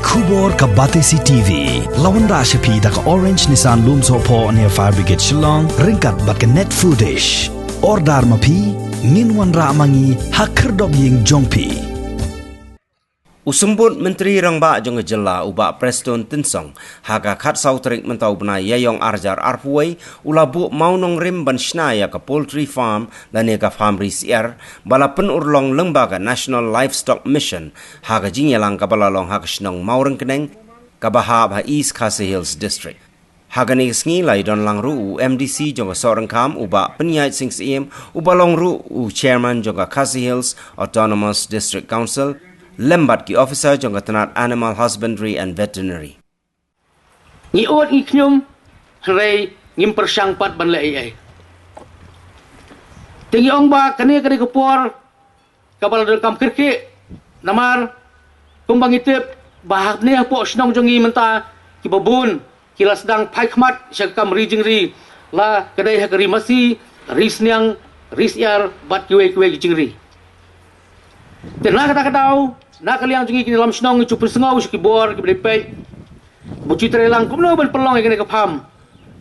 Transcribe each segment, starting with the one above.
Ikubor ka Batesi TV. Lawan ra siya da ka Orange Nissan Lumso po near Fire Brigade Shillong. Ringkat bat ka net footage. Ordar mapi. Nginwan ra mangi hakerdog ying jongpi. Usumbut Menteri Rangba jong jela uba Preston Tinsong haga khat sautrik mentau bna yayong arjar arpuai ulabu maunong rim ban snaya ka poultry farm lane ka farm risier bala penurlong lembaga National Livestock Mission haga jingyalang ka balalong haga snong maureng keneng ka bahab ha East Khasi Hills District. Haga ni sngi lai don lang ru MDC jong sorang kam uba penyait sing sim uba long ru chairman jong Khasi Hills Autonomous District Council lembat ki officer jong katanat Animal Husbandry and Veterinary. Ngi ot ngi knyum rei ngim persang pat ban le ai. Tingi ong ba kani kani kupor kabal del kam kirki namar kumbang itip bahak ne po snong jongi menta ki babun kila sedang pai khmat syakam ri jingri la kadai hakari masi risnyang risyar bat kiwe jingri. Tenang kata kadau nak kalian jungi kini dalam senong cupu sengau ki bor ki berepek buci terelang kumno ban pelong kini kapam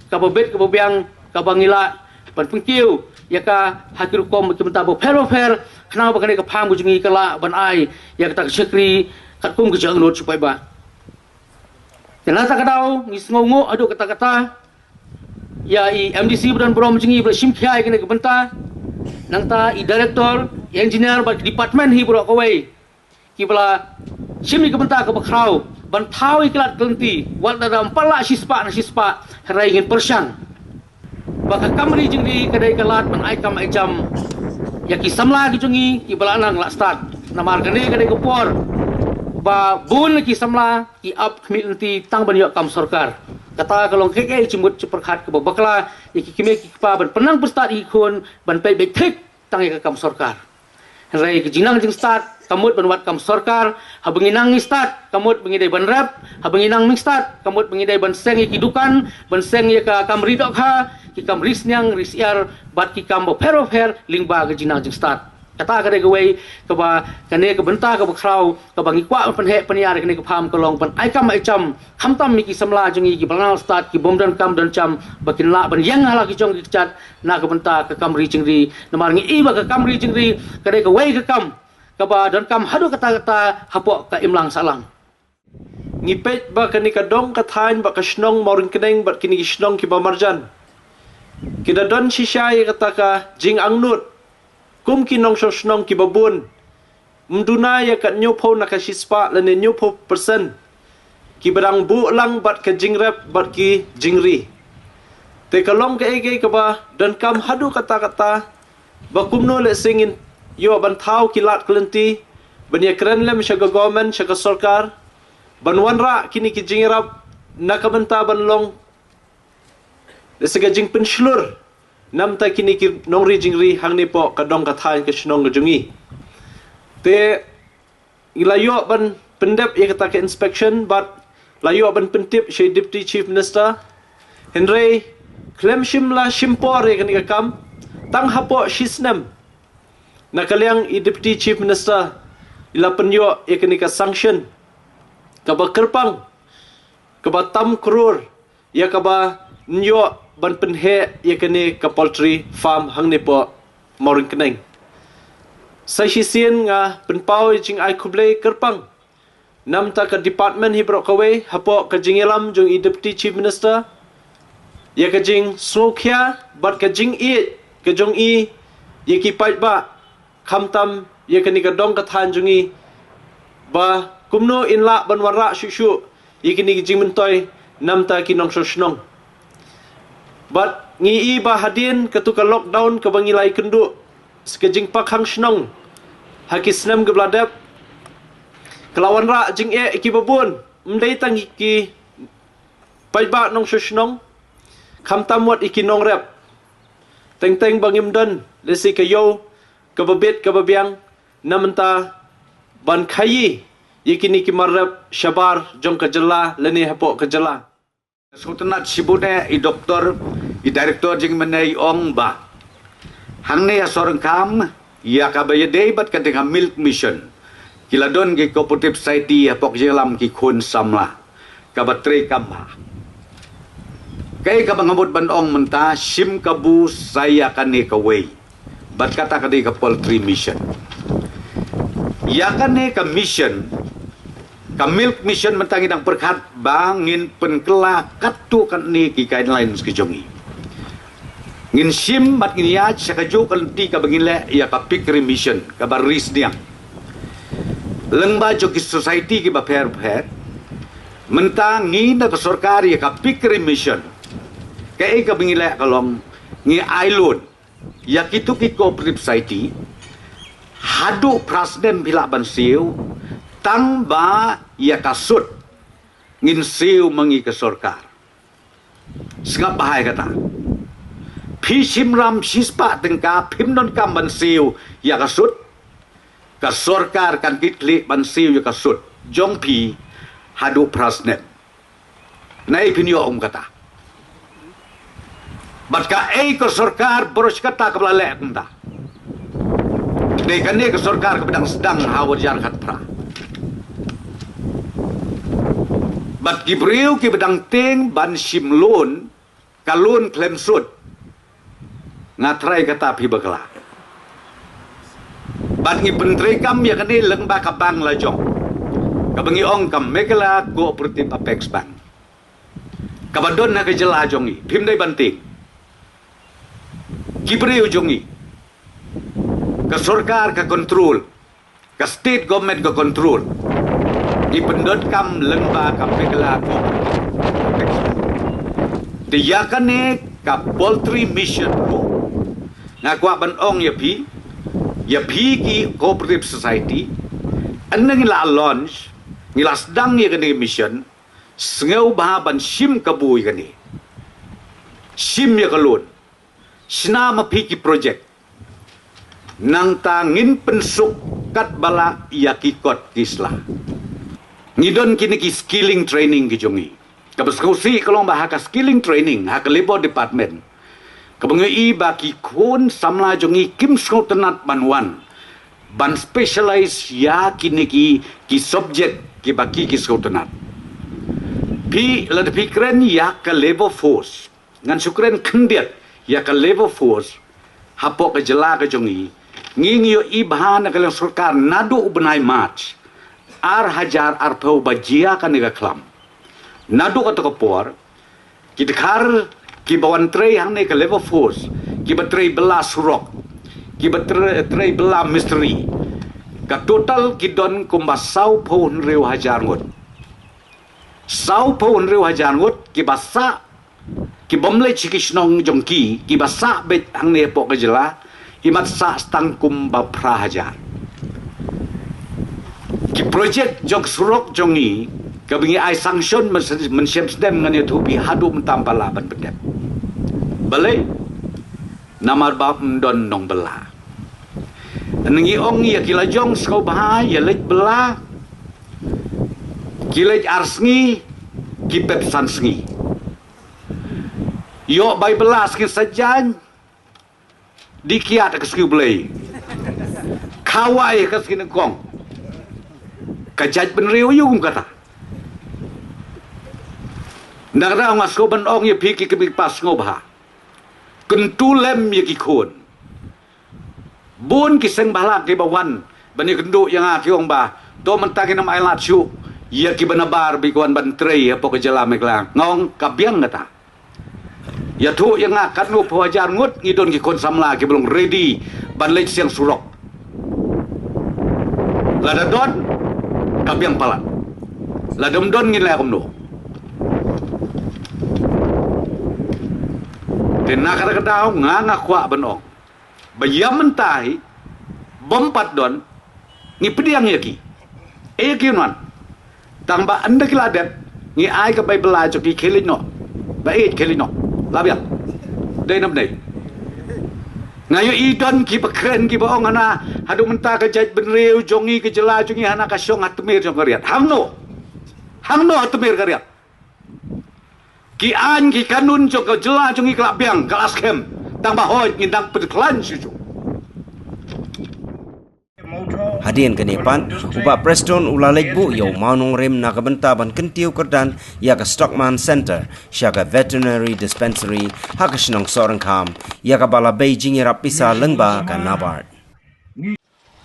kababet kababiang kabangila ban pengkiu ya ka hakir kom ki menta bo fer kenapa kini kapam jungi kala ban ai ya kata sekri kat kum ke jang not supaya ba tenang kata kadau ni sengau adu kata ya i MDC dan brom jungi bersim khai kini kebenta nang ta i director engineer ba department hi bro kawai kibla simi kebenta ke bakrau ban thau iklat kelenti wal dalam pala sispa harai ingin persang baka kamri jingri kadai kalat ban aikam jam ya ki samla ki jungi kibla nang la start namar kene kadai kopor ba bun ki samla ki up kemilenti tang ban yok kam sarkar kata kalong keke cimut ceperkhat ke bakla iki kime ki pa ban penang perstat ikun ban pe thik tang ke kam sarkar harai ki jinang jing start kamut benwat kam sarkar habenginang start kamut bengidai ban rap habenginang start kamut bengidai ban seng kidukan ban seng ya ka kam ridok ha ki kam risnyang risiar bat ki kam bo fer lingba ke jinang jing start kata kare gawai ke ba kane ke benta ke bakrau ke bangi kwa penhe peniar kane ke pham kolong ban aikam cham khamtam mi ki samla jungi ki banal start ki bomdan kam dan cham bakin la ban yang hala ki jong ki chat na ke benta ke kam ri jingri namar ngi iba ke kam ri jingri kare ke wai ke kam kaba dan kam hadu kata-kata hapok ka imlang salang ngipet ba kani ka dong ka thain ba ka snong morin keneng ba kini snong ki ba marjan kida don shishay kata ka jing angnut kum kinong snong ki babun mduna ya ka nyopo na ka shispa lane nyopo persen ki barang bu lang bat ka jing rap bat ki jingri te kalong ka ege ka ba dan kam hadu kata-kata ba kumno le singin yo ban thau kilat kelenti bania keren lem syaga government syaga sarkar ban wanra kini ki jingrap nakabenta ban long desega jing penslur namta kini ki nongri jingri hangni po kadong kathain ke snong jungi te ilayo ban pendep ye kata ke inspection but layo ban pentip shay deputy chief minister Henry klem shimla shimpor ye kani kam tang hapo shisnem nakaliang deputy chief minister ila penyo ekonika sanction kaba kerpang kaba tam krur ya kaba nyo ban penhe yakani ka poultry farm hangne po moring keneng sasisien nga penpau jing ai kuble kerpang namta ka department hi bro kawe hapo ka jingelam jung deputy chief minister ya ka jing sokhya bat ka jing i ka jong i yaki pait ba khamtam ye kani ka dong ka than jungi ba kumno inla banwara shushu ye kini jingmen toy namta ki nong snong but ngi i ba hadin ka tu ka lockdown ka bangilai kendu skejing pakhang snong hakisnem ge bladap kelawan ra jing e ki babun mdai tang ki pai ba nong snong khamtam wat iki nong rep teng bangim dan lesi ka yo kababit kababiang namenta ban khayi yekini ki marap shabar jong kajala leni hapo kajala sultanat sibune i doktor i director jing menai ong ba hangne ya sorang kam ya kabaya day bat kadang milk mission Kiladon ki cooperative society apok jelam ki kun samla. Kabatri kamha. Kay kabangabot bandong menta sim kabu saya kani kaway. Bat kata kadi ka poultry mission. Ya kani ka mission. Ka milk mission mentangi dang perkat bangin penkela katu kan ni ki guidelines ki jongi. Ngin sim mat ngin ya sakaju kan ti ka bangile ya ka pikri mission ka baris dia. Lengba jo ki society ki ba per mentang ngi na ka sarkar ya ka pikri mission. Kay ka bangile kalong ngi ailon ya kitu ki cooperative society hadu presiden bila bansiu tang ba ia kasut ngin siu mengi ke sorkar sengap bahaya kata pi simram sispa tengka pim non kam ban siu ia kasut ka sorkar kan kitli ban siu ia kasut jong pi hadu prasnet nai pinyo kata bat ka ke sorkar boros kata keblale entah dekan ke sorkar ke sedang hawajar kat pra. Bat kibriu ki bedang ting ban sim loan kalun klaim sud ngatrai kata pi bakla bat ngi pentri kam ya kani leng ba ka bang la jong ka bangi ong kam megala cooperative apex bank ka badon na ka jela jongi pim dai banting kibriu jongi ka sarkar ka control ka state government ka control ipendot kam lemba kam pegala ko diyakane ka poultry mission ko ngakwa banong ya pi ki cooperative society anang ila launch ngila sedang ya kani mission sengau bah ban sim kabui kani sim ya kalun sina ma pi ki project nang tangin pensuk kat bala ya kikot kislah ngidon kini ki skilling training ki jongi kabaskusi kalong bahaka skilling training hak labor department kabangi ba ki kun samla jongi kim tenat banwan ban specialize ya kini ki subject ki baki ki tenat pi la de pikren ya ka labor force ngan sukren kendiat ya ka labor force hapok ke jela ke jongi ngingyo ibhan kalang sarkar nadu benai march ar hajar ar pau bajia kan nega klam nadu kata kapor ki dekhar ki bawan trei hang ne ke level force ki batrei bela surok ki batrei bela mystery ka total ki don kumba sau pau reu hajar ngot sau pau reu hajar ngot ki basa ki bomle chikishnong jongki ki basa bet hang ne pok kejela imat sa stang kumba pra hajar ki project jog surok jongi kabingi ai sanction mensiap sedem ngani tubi hadu mentampala ban bedem balai namar bab don nong bela nengi ong ya kila jong skau bahai ya lej bela kilej arsngi ki pepsan sngi yo bai bela skin sajan dikiat ke skiu belai kawai ke skin kong kajat benriu yung kata nara ngas ko banong ya piki ke pas ngobha kentulem ya ki khon bun ki seng balak ki bawan bani kendu yang akiong ba to mentaki nam ai lat syu ya ki banabar bi kawan bantrei apa ke jela meklang ngong kabiang kata ya tu yang akan nu pawajar ngut ngidon ki kon samla ki belum ready ban lej siang surok lada don kabiang palat ladom don ngin la komno tena kata kata nganga kwa banong bayam mentai bompat don ni pediang yaki kinuan tangba anda kiladet ni ai ka bay bela ki kelino ba kelino labiang dai nam dai ngayo idon ki pakren ki baong ana hadu menta ka jaj benriu jongi ke jela jongi ana ka syong atmir jong kariat hangno atmir kariat ki an ki kanun jong ka jela jongi ka labiang ka askem tang ba hoy ngindang pedeklan suju motor Hadien kenepan uba Preston ulalek bu yo maunong rem na kabenta ban kentiu kerdan ya ka Stockman Center sya ka Veterinary Dispensary ha ka Shnong Sorang Kam ya ka bala Beijing irap pisa lengba ka Nabard.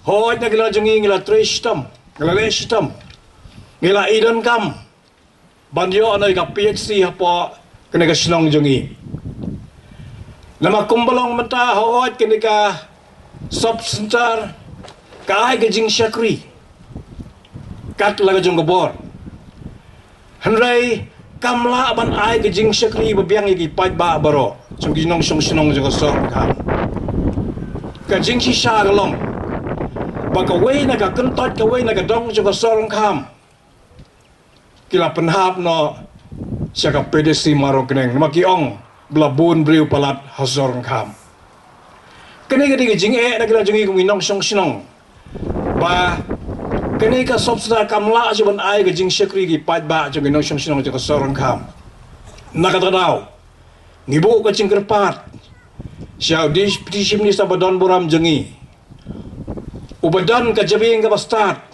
Hoi na gila jungi ngila Trishtam, ngila Leshtam, ngila Eden Kam, banyo anay ka PHC hapo kena ka Shnong jungi. Nama kumbalong menta hoi kena ka Subcenter, ka ay ka jing Shakri, kat laga jung gabor. Henry kamla ban ay ka jing Shakri babiang iki pait ba baro, jung ginong Shnong jung Sorang Kam. Ka jing shisha galong. Bagaway na ka kentot kaway na ka dong juga Sorang Kam. Kila penhap no siya ka PDC marokneng makiong blabun briu palat ha Sorang Kam. Kani ka di jing na kila jungi kuminong Shnong. Ba kani ka sobsda kamla aja ban ay ka jing Shakri ki pat ba jungi nong Shnong juga Sorang Kam. Nakatadaw. Ngibu ka jing kerpat. Siya di petisi minista badan buram jungi. Ubadan ka jabing ka bastard.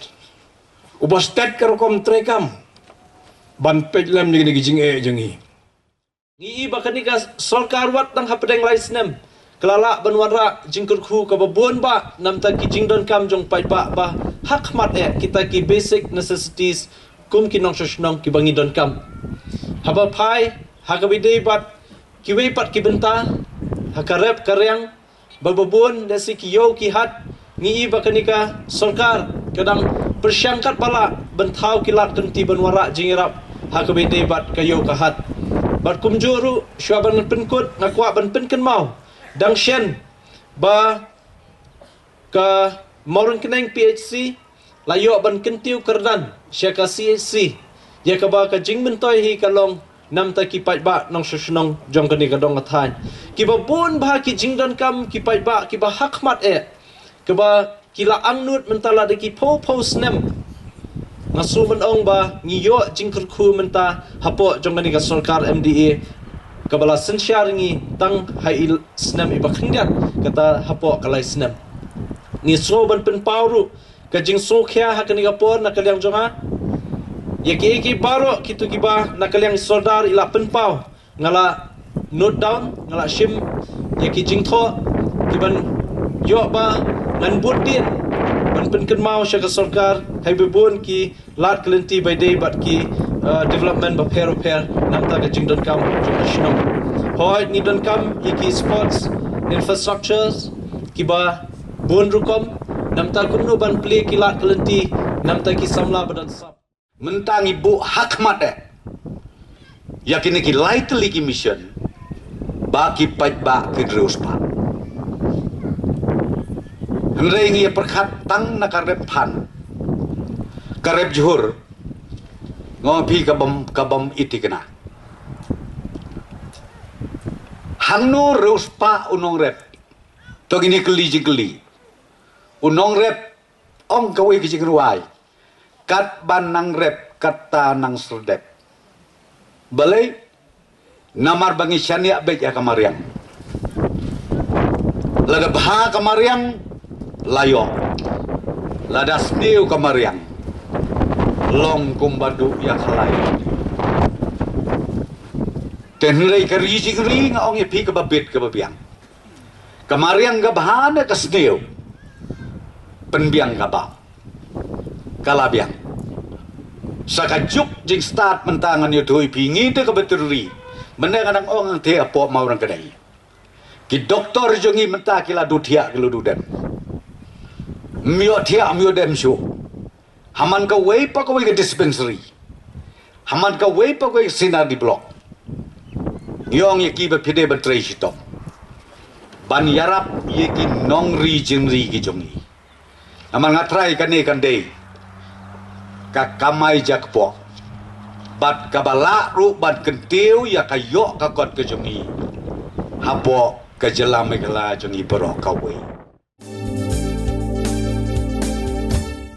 Ubastet ka rokom trekam. Ban pejlam ni gijing jengi. Ngi iba kanika sarkar wat tang hapadeng laisnem. Kelala banwara jingkurku ka babon ba nam ta ki jingdon kam jong pai ba hak mat kita ki basic necessities kum ki nong shnong ki bangi don kam. Haba pai hakabide bat ki wei pat ki benta hakarep karyang bababon desi ki yo ki hat ngi iba kanika sarkar kadang persyangkat bala bentau kilat kenti banwara jingirap hakabide bat kayo kahat bat kumjuru syuaban penkut ngakwa ban penken mau dang shen ba ka morun keneng PHC layo ban kentiu kerdan syaka CHC ya ka ba ka jing mentoy hi kalong nam ta ki pai ba nong shnong jong kani ka dong athan ki ba bun ba ki jing don kam ki pai ba ki ba hakmat keba kila angnut mentala de ki po snem ngasu menong ba ngiyo jingkurku menta hapo jongani ka sarkar MDA kabala sensyar ngi tang hai snem iba khindiat kata hapo kalai snem ni so ban pen pauru ka jing so khya hakani ka por na kalyang jonga ki baro kitu kiba na kalyang sordar ila pen pau ngala note down ngala shim ki jing tho kiban yo ba ngan budin ban penken mau syaka sarkar hai bebon ki lat kelenti by day bat ki development ba pair nam ta jing don kam jong shnong hoi ni don kam ki sports infrastructures ki ba bon rukom nam ta kunno ban play ki lat kelenti nam ta ki samla badan sap Mentang ibu hakmat yakini ki lightly ki mission baki pait ba ki drus pa. Henry ngi perkhat tang na karep pan. Karep juhur ngopi kabam iti kena. Hangno reus pa unong rep. To gini keli. Unong rep ong kawe ki ruai. Kat ban nang rep kata nang serdep. Balai namar bangi syania bek ya kamariang. Lada baha kamariang layo. Lada sniu kamariang. Long kumbadu ya kalai. Tenrei keri ngaong ya pi kababit kababiang. Kamariang gabahana ka sniu. Penbiang kabang. Kalabiang. Sakajuk jing start mentangan yu thui pingi te kabeturi. Menda kanang ong ang te apo mau rang kadai. Ki doktor jongi menta kila dutia kilu dudem. Mio dem syu. Haman ka wei pa ka wei ka dispensary. Haman ka wei pa ka sinar di blok. Yong ye ki bepide betrei sitom. Ban yarap ye ki nongri jingri ki jongi. Haman ngatrai kane kandei. Kakamai jakpo bat kabala ru bat kentiu ya kayo kakot ke jongi hapo ke jelam kala jongi bero kawe